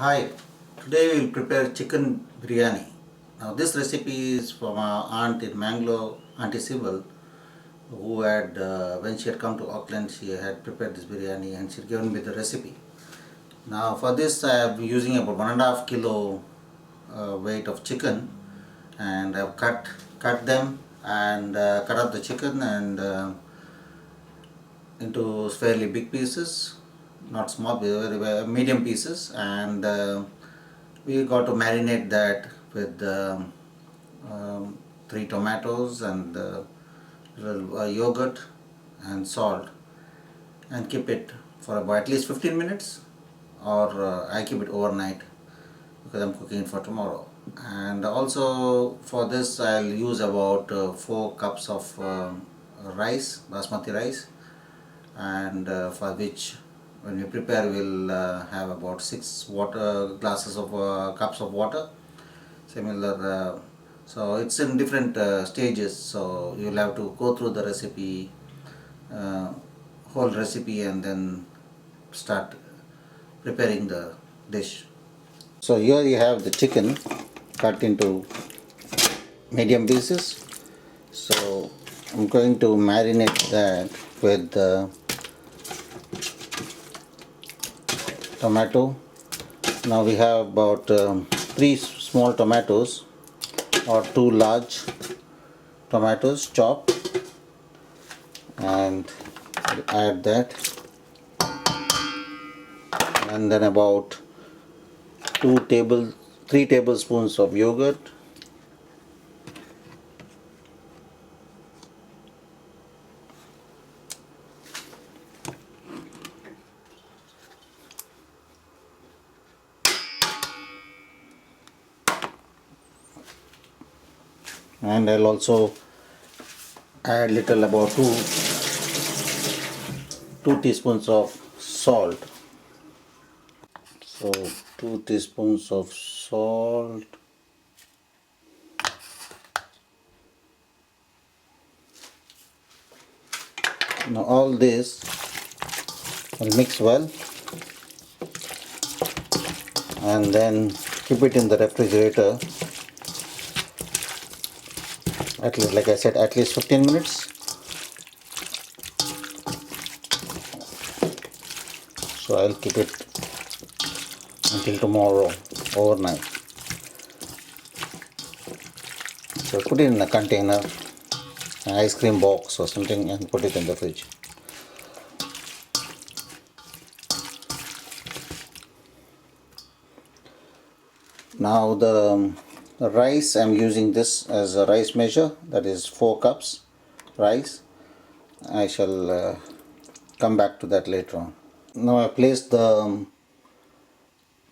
Hi, today we will prepare chicken biryani. Now this recipe is from our aunt in Mangalore, Auntie Sybil, who had, when she had come to Auckland, she had prepared this biryani and she had given me the recipe. Now for this I am using about 1.5 kilo weight of chicken, and I have cut them and cut up the chicken and into fairly big pieces, not small, very medium pieces, and we got to marinate that with 3 tomatoes and little yogurt and salt, and keep it for about at least 15 minutes, or I keep it overnight because I'm cooking it for tomorrow. And also for this I'll use about 4 cups of rice, basmati rice, and for which when we prepare we'll have about 6 water glasses of cups of water, similar. So it's in different stages, so you'll have to go through the recipe, uh, whole recipe, and then start preparing the dish. So here you have the chicken cut into medium pieces. So I'm going to marinate that with tomato. Now we have about 3 small tomatoes or 2 large tomatoes chopped, and add that, and then about 3 tablespoons of yogurt, and I'll also add little about 2 teaspoons of salt. So 2 teaspoons of salt, now all this will mix well, and then keep it in the refrigerator at least, like I said, at least 15 minutes. So I'll keep it until tomorrow overnight. So put it in a container, an ice cream box or something, and put it in the fridge. Now the rice, I'm using this as a rice measure, that is 4 cups rice. I shall come back to that later on. Now I placed the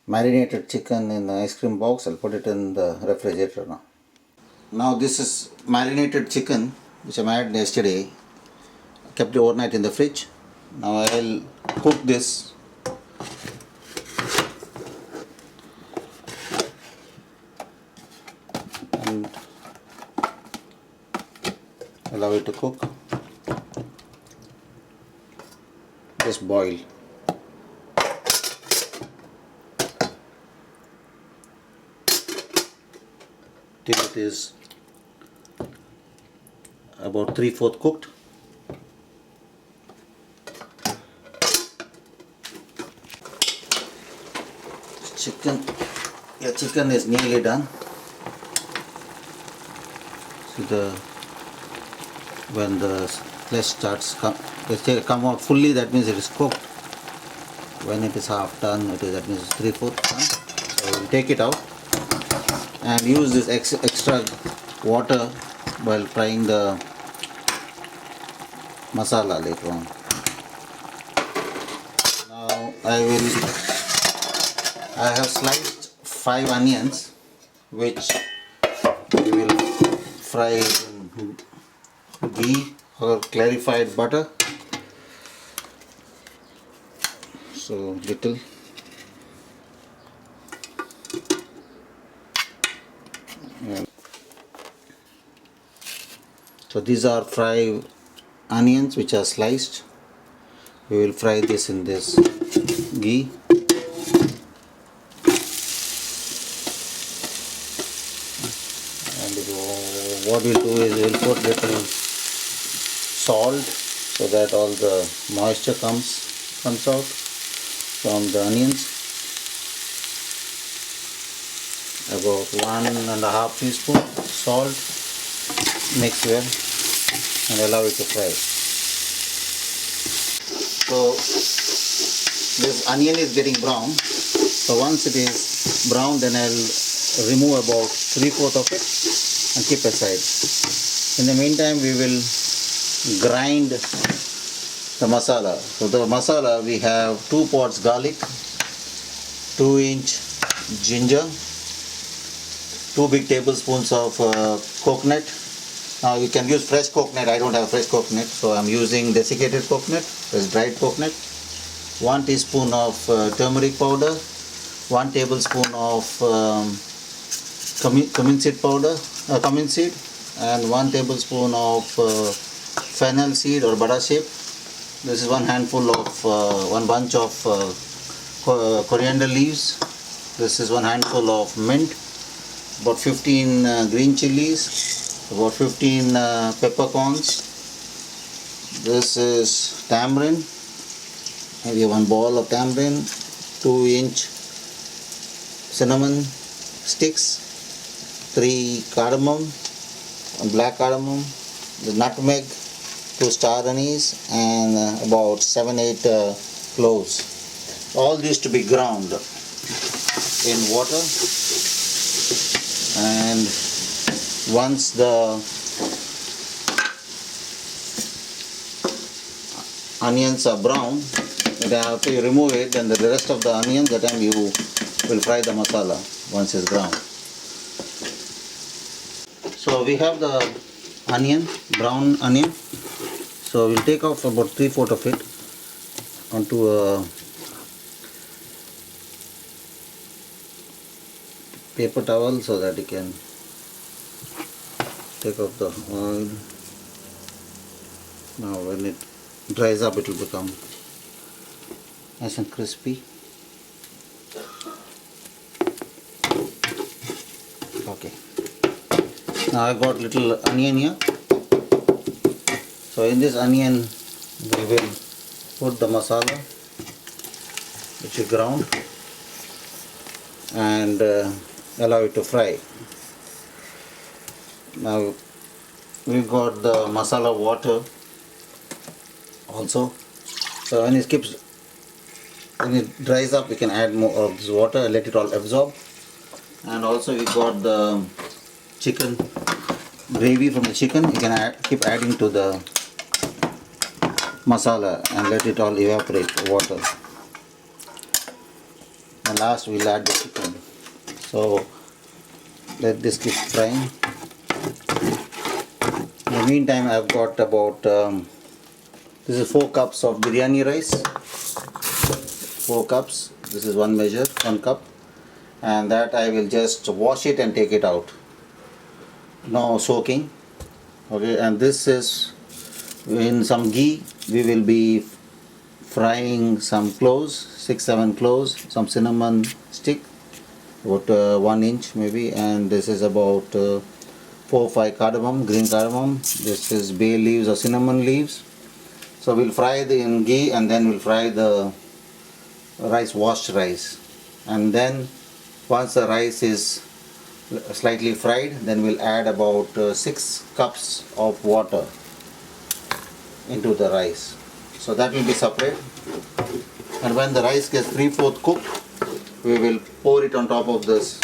marinated chicken in the ice cream box. I'll put it in the refrigerator now. Now this is marinated chicken which I made yesterday. I kept it overnight in the fridge. Now I'll cook this and allow it to cook. Just boil. Till it is about 3/4 cooked. Chicken is nearly done. See, when the flesh starts come out fully, that means it is cooked. When it is half done, that means it's 3/4 done. So we'll take it out and use this extra water while frying the masala later on. Now I have sliced 5 onions, which we will fry in ghee or clarified butter. So little. So these are fried onions which are sliced. We will fry this in this ghee. what we'll do is we'll put little salt so that all the moisture comes out from the onions. About 1.5 teaspoon salt. Mix well and allow it to fry. So this onion is getting brown. So once it is brown, then I'll remove about 3/4 of it and keep aside. In the meantime, we will grind the masala. So the masala, we have 2 pods garlic, 2-inch ginger, 2 big tablespoons of coconut. Now you can use fresh coconut. I don't have fresh coconut, so I'm using desiccated coconut, that's dried coconut. 1 teaspoon of turmeric powder, 1 tablespoon of cumin seed powder, cumin seed, and 1 tablespoon of fennel seed or bada shape. This is 1 handful of 1 bunch of coriander leaves. This is 1 handful of mint, about 15 green chilies, about 15 peppercorns. This is tamarind. Maybe 1 ball of tamarind, 2-inch cinnamon sticks, 3 cardamom, black cardamom, the nutmeg, 2 star anise, and about 7-8 cloves. All these to be ground in water, and once the onions are brown, after you remove it, then the rest of the onions, that time you will fry the masala once it's brown. So we have the onion, brown onion. So we'll take off about 3/4 of it onto a paper towel so that you can take off the oil. Now when it dries up, it will become nice and crispy. Okay. Now I got little onion here. So in this onion we will put the masala which is ground and allow it to fry. Now we got the masala water also. So when it dries up, we can add more of this water and let it all absorb. And also we got the chicken gravy from the chicken. You can keep adding to the masala and let it all evaporate water. And last we'll add the chicken. So let this keep frying. In the meantime, I've got about this is 4 cups of biryani rice. 4 cups. This is 1 measure, 1 cup, and that I will just wash it and take it out. No soaking. Okay, and this is in some ghee. We will be frying some cloves, 6-7 cloves, some cinnamon stick, about 1 inch maybe, and this is about 4-5 cardamom, green cardamom. This is bay leaves or cinnamon leaves. So we'll fry in ghee, and then we'll fry the rice, washed rice, and then once the rice is slightly fried, then we'll add about 6 cups of water into the rice. So that will be separate, and when the rice gets 3/4 cooked, we will pour it on top of this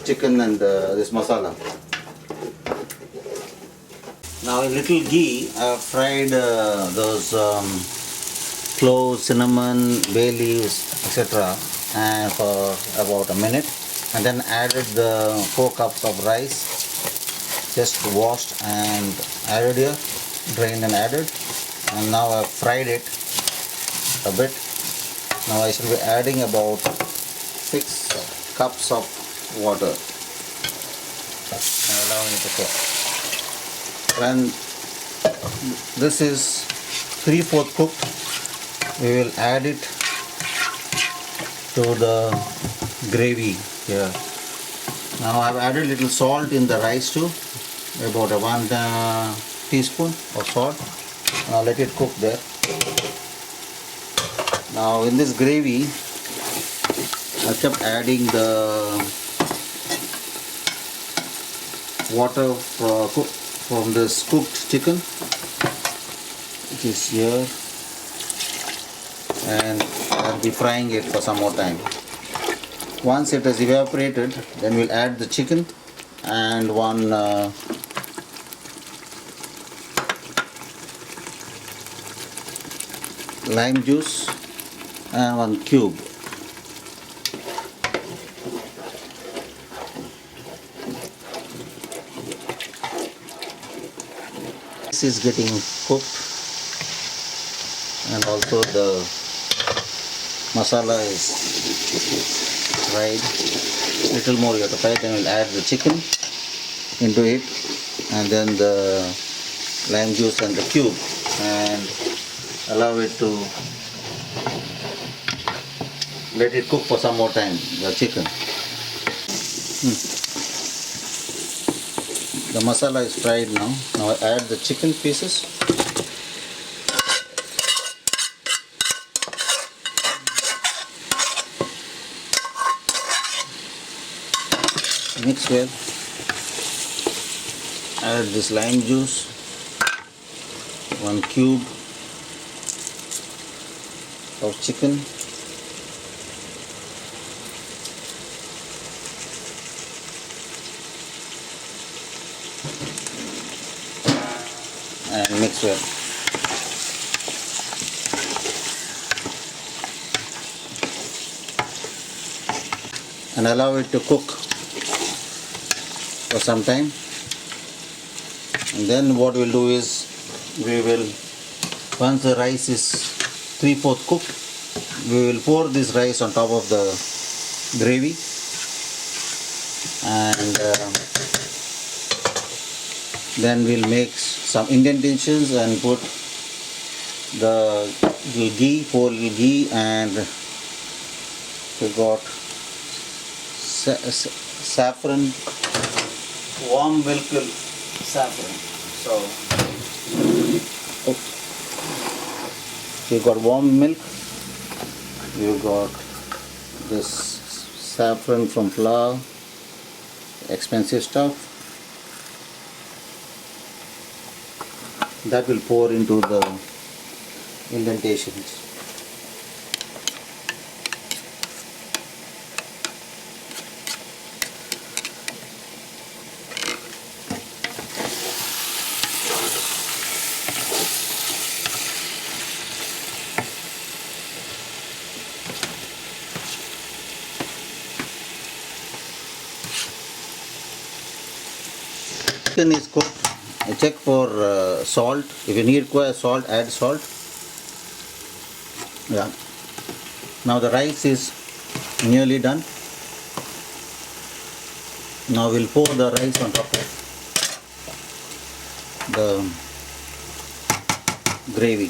chicken and this masala. Now in little ghee, I have fried those cloves, cinnamon, bay leaves, etc. and for about a minute, and then added the 4 cups of rice, just washed and added here, drained and added, and now I've fried it a bit. Now I should be adding about 6 cups of water and allowing it to cook. When this is 3/4 cooked, we will add it to the gravy here. Now I have added little salt in the rice too. about a 1 teaspoon of salt. Now let it cook there. Now in this gravy I kept adding the water from this cooked chicken, which is here, and I'll be frying it for some more time. Once it has evaporated, then we'll add the chicken and one lime juice and one cube. This is getting cooked, and also the masala is fried. Little more you have to fry. Then we'll add the chicken into it, and then the lime juice and the cube, and allow it to let it cook for some more time, the chicken. The masala is fried now. Now I add the chicken pieces. Mix well. Add this lime juice, one cube of chicken, and mix well. And allow it to cook for some time. And then what we'll do is, we will, once the rice is 3/4 cooked, we will pour this rice on top of the gravy, and then we'll make some indentations and put the ghee, pour little ghee, and we got saffron, warm milk saffron. So you got warm milk, you got this saffron from flour, expensive stuff, that will pour into the indentations. Chicken is cooked. I check for salt. If you need salt, add salt. Yeah. Now the rice is nearly done. Now we'll pour the rice on top of the gravy.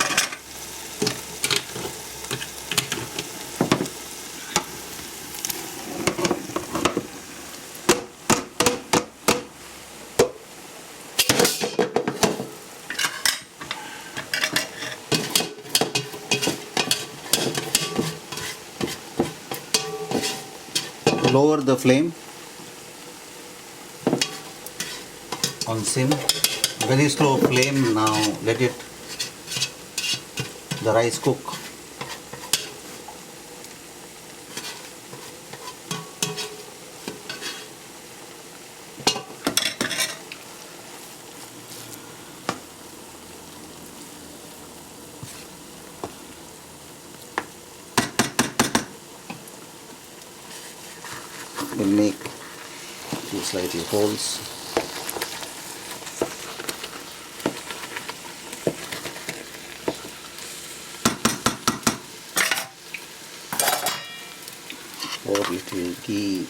Lower the flame on sim, very slow flame. Now let the rice cook. We'll make two slightly holes. Pour little ghee.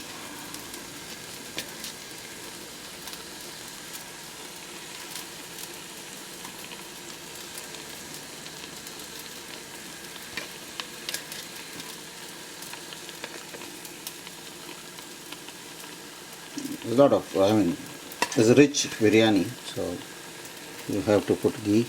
A lot of, is a rich biryani, so you have to put ghee.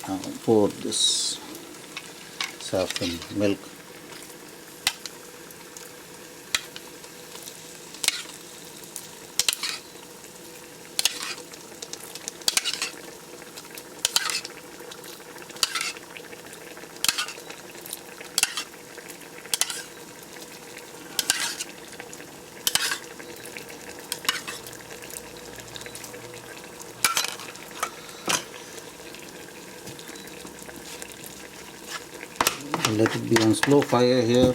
Now pour this saffron milk. Let it be on slow fire here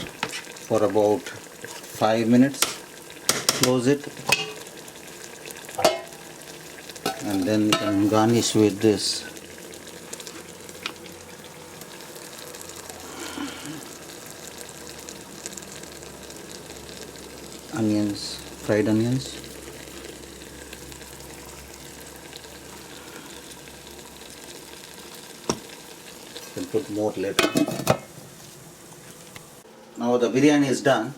for about 5 minutes. Close it, and then you can garnish with this onions, fried onions. You can put more later. Now the biryani is done,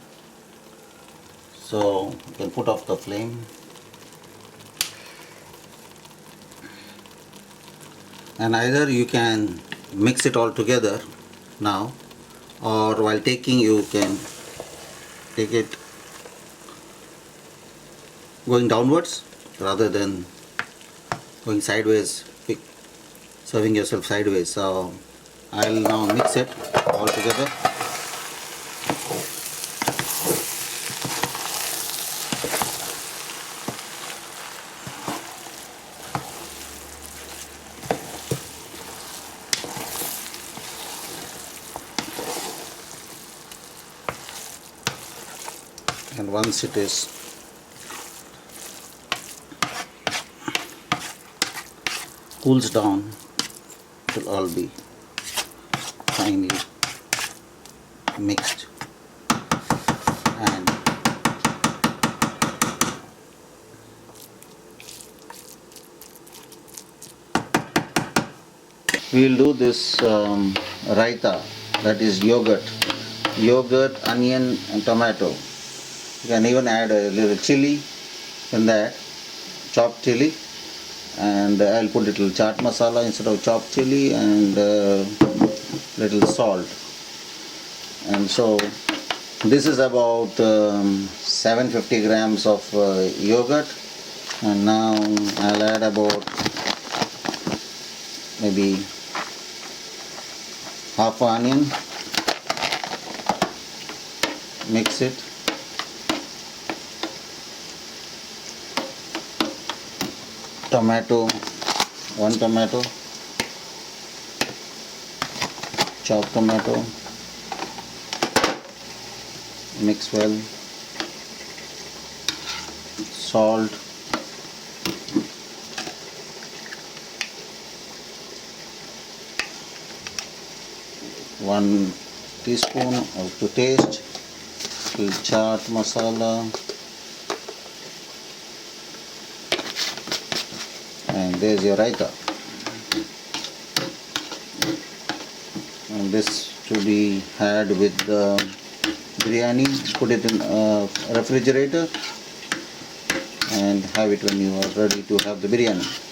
so you can put off the flame. And either you can mix it all together now, or while taking you can take it going downwards rather than going sideways, serving yourself sideways. So I'll now mix it all together. And once it is cools down, it will all be finely mixed, and we will do this raita, that is yogurt, onion and tomato. You can even add a little chili in that, chopped chili, and I'll put little chaat masala instead of chopped chili, and little salt. And so this is about 750 grams of yogurt, and now I'll add about maybe half an onion, mix it. Tomato, 1 tomato, chopped tomato, mix well, salt, one teaspoon of to taste, chaat masala, and there's your raita. And this to be had with the biryani. Put it in a refrigerator and have it when you are ready to have the biryani.